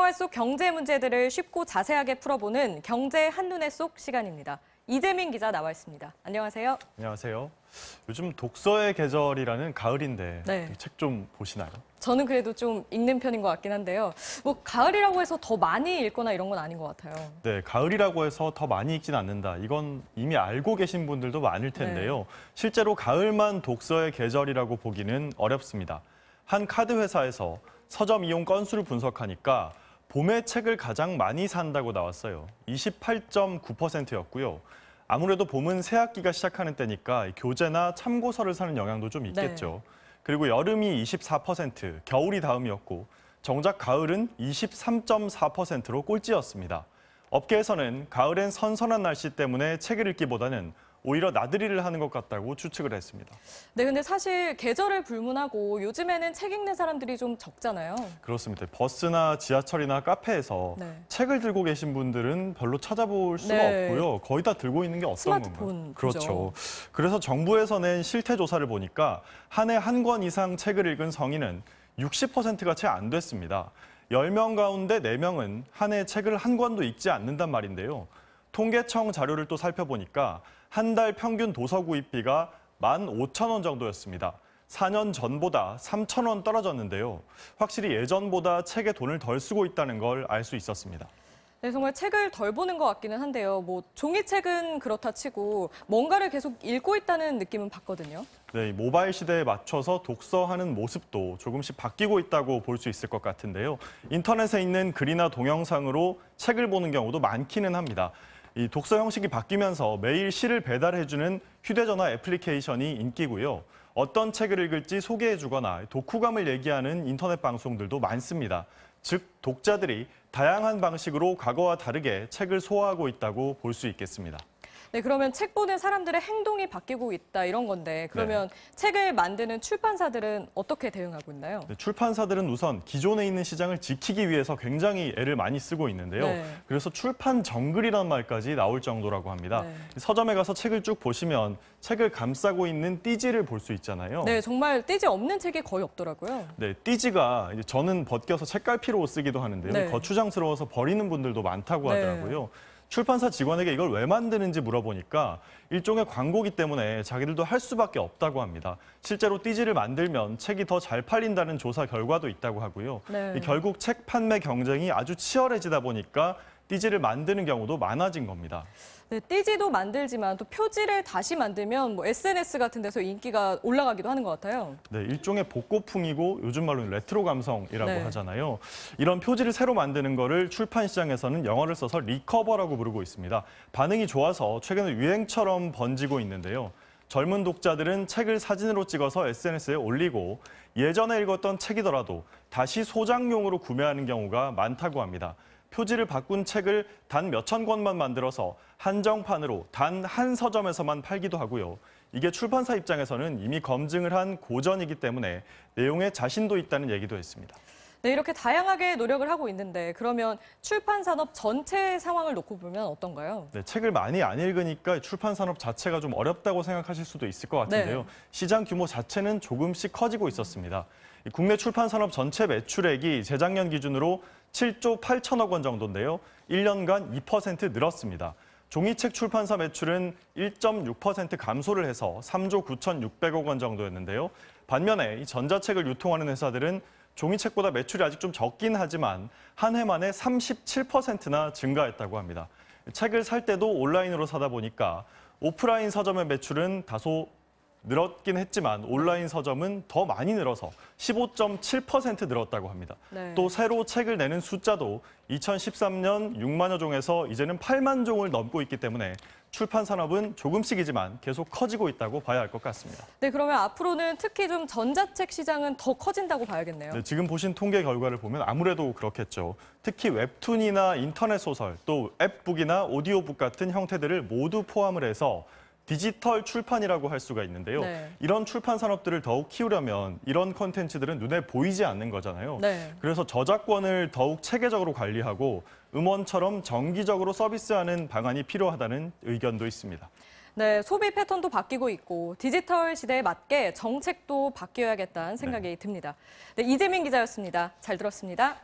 생활 속 경제 문제들을 쉽고 자세하게 풀어보는 경제 한눈에 쏙 시간입니다. 이재민 기자 나와 있습니다. 안녕하세요. 안녕하세요. 요즘 독서의 계절이라는 가을인데 네. 책 좀 보시나요? 저는 그래도 좀 읽는 편인 것 같긴 한데요. 뭐 가을이라고 해서 더 많이 읽거나 이런 건 아닌 것 같아요. 네, 가을이라고 해서 더 많이 읽진 않는다. 이건 이미 알고 계신 분들도 많을 텐데요. 네. 실제로 가을만 독서의 계절이라고 보기는 어렵습니다. 한 카드 회사에서 서점 이용 건수를 분석하니까 봄에 책을 가장 많이 산다고 나왔어요. 28.9%였고요. 아무래도 봄은 새 학기가 시작하는 때니까 교재나 참고서를 사는 영향도 좀 있겠죠. 네. 그리고 여름이 24%, 겨울이 다음이었고 정작 가을은 23.4%로 꼴찌였습니다. 업계에서는 가을엔 선선한 날씨 때문에 책을 읽기보다는 오히려 나들이를 하는 것 같다고 추측을 했습니다. 네, 근데 사실 계절을 불문하고 요즘에는 책 읽는 사람들이 좀 적잖아요. 그렇습니다. 버스나 지하철이나 카페에서 네. 책을 들고 계신 분들은 별로 찾아볼 수가 네. 없고요. 거의 다 들고 있는 게 어떤 스마트폰 건가요? 보죠. 그렇죠. 그래서 정부에서 낸 실태 조사를 보니까 한 해 한 권 이상 책을 읽은 성인은 60%가 채 안 됐습니다. 10명 가운데 4명은 한 해 책을 한 권도 읽지 않는단 말인데요. 통계청 자료를 또 살펴보니까 한 달 평균 도서 구입비가 15,000원 정도였습니다. 4년 전보다 3,000원 떨어졌는데요. 확실히 예전보다 책에 돈을 덜 쓰고 있다는 걸 알 수 있었습니다. 네, 정말 책을 덜 보는 것 같기는 한데요. 뭐 종이책은 그렇다 치고 뭔가를 계속 읽고 있다는 느낌은 받거든요. 네, 모바일 시대에 맞춰서 독서하는 모습도 조금씩 바뀌고 있다고 볼 수 있을 것 같은데요. 인터넷에 있는 글이나 동영상으로 책을 보는 경우도 많기는 합니다. 이 독서 형식이 바뀌면서 매일 시를 배달해주는 휴대전화 애플리케이션이 인기고요. 어떤 책을 읽을지 소개해주거나 독후감을 얘기하는 인터넷 방송들도 많습니다. 즉, 독자들이 다양한 방식으로 과거와 다르게 책을 소화하고 있다고 볼 수 있겠습니다. 네, 그러면 책 보는 사람들의 행동이 바뀌고 있다 이런 건데 그러면 책을 만드는 출판사들은 어떻게 대응하고 있나요? 네, 출판사들은 우선 기존에 있는 시장을 지키기 위해서 굉장히 애를 많이 쓰고 있는데요. 네. 그래서 출판 정글이라는 말까지 나올 정도라고 합니다. 네. 서점에 가서 책을 쭉 보시면 책을 감싸고 있는 띠지를 볼 수 있잖아요. 네, 정말 띠지 없는 책이 거의 없더라고요. 네, 띠지가 이제 저는 벗겨서 책갈피로 쓰기도 하는데요. 네. 거추장스러워서 버리는 분들도 많다고 네. 하더라고요. 출판사 직원에게 이걸 왜 만드는지 물어보니까 일종의 광고기 때문에 자기들도 할 수밖에 없다고 합니다. 실제로 띠지를 만들면 책이 더 잘 팔린다는 조사 결과도 있다고 하고요. 네. 결국 책 판매 경쟁이 아주 치열해지다 보니까 띠지를 만드는 경우도 많아진 겁니다. 네, 띠지도 만들지만 또 표지를 다시 만들면 뭐 SNS 같은 데서 인기가 올라가기도 하는 것 같아요. 네, 일종의 복고풍이고 요즘 말로는 레트로 감성이라고 네. 하잖아요. 이런 표지를 새로 만드는 거를 출판 시장에서는 영어를 써서 리커버라고 부르고 있습니다. 반응이 좋아서 최근에 유행처럼 번지고 있는데요. 젊은 독자들은 책을 사진으로 찍어서 SNS에 올리고 예전에 읽었던 책이더라도 다시 소장용으로 구매하는 경우가 많다고 합니다. 표지를 바꾼 책을 단 몇천 권만 만들어서 한정판으로 단 한 서점에서만 팔기도 하고요. 이게 출판사 입장에서는 이미 검증을 한 고전이기 때문에 내용에 자신도 있다는 얘기도 했습니다. 네, 이렇게 다양하게 노력을 하고 있는데 그러면 출판 산업 전체 상황을 놓고 보면 어떤가요? 네, 책을 많이 안 읽으니까 출판 산업 자체가 좀 어렵다고 생각하실 수도 있을 것 같은데요. 네. 시장 규모 자체는 조금씩 커지고 있었습니다. 국내 출판 산업 전체 매출액이 재작년 기준으로 7조 8천억 원 정도인데요. 1년간 2% 늘었습니다. 종이책 출판사 매출은 1.6% 감소를 해서 3조 9,600억 원 정도였는데요. 반면에 이 전자책을 유통하는 회사들은 종이책보다 매출이 아직 좀 적긴 하지만 한 해 만에 37%나 증가했다고 합니다. 책을 살 때도 온라인으로 사다 보니까 오프라인 서점의 매출은 다소 늘었긴 했지만 온라인 서점은 더 많이 늘어서 15.7% 늘었다고 합니다. 네. 또 새로 책을 내는 숫자도 2013년 6만여 종에서 이제는 8만 종을 넘고 있기 때문에 출판 산업은 조금씩이지만 계속 커지고 있다고 봐야 할 것 같습니다. 네, 그러면 앞으로는 특히 좀 전자책 시장은 더 커진다고 봐야겠네요. 네, 지금 보신 통계 결과를 보면 아무래도 그렇겠죠. 특히 웹툰이나 인터넷 소설, 또 앱북이나 오디오북 같은 형태들을 모두 포함을 해서 디지털 출판이라고 할 수가 있는데요. 네. 이런 출판 산업들을 더욱 키우려면 이런 콘텐츠들은 눈에 보이지 않는 거잖아요. 네. 그래서 저작권을 더욱 체계적으로 관리하고 음원처럼 정기적으로 서비스하는 방안이 필요하다는 의견도 있습니다. 네, 소비 패턴도 바뀌고 있고 디지털 시대에 맞게 정책도 바뀌어야겠다는 생각이 듭니다. 네, 이재민 기자였습니다. 잘 들었습니다.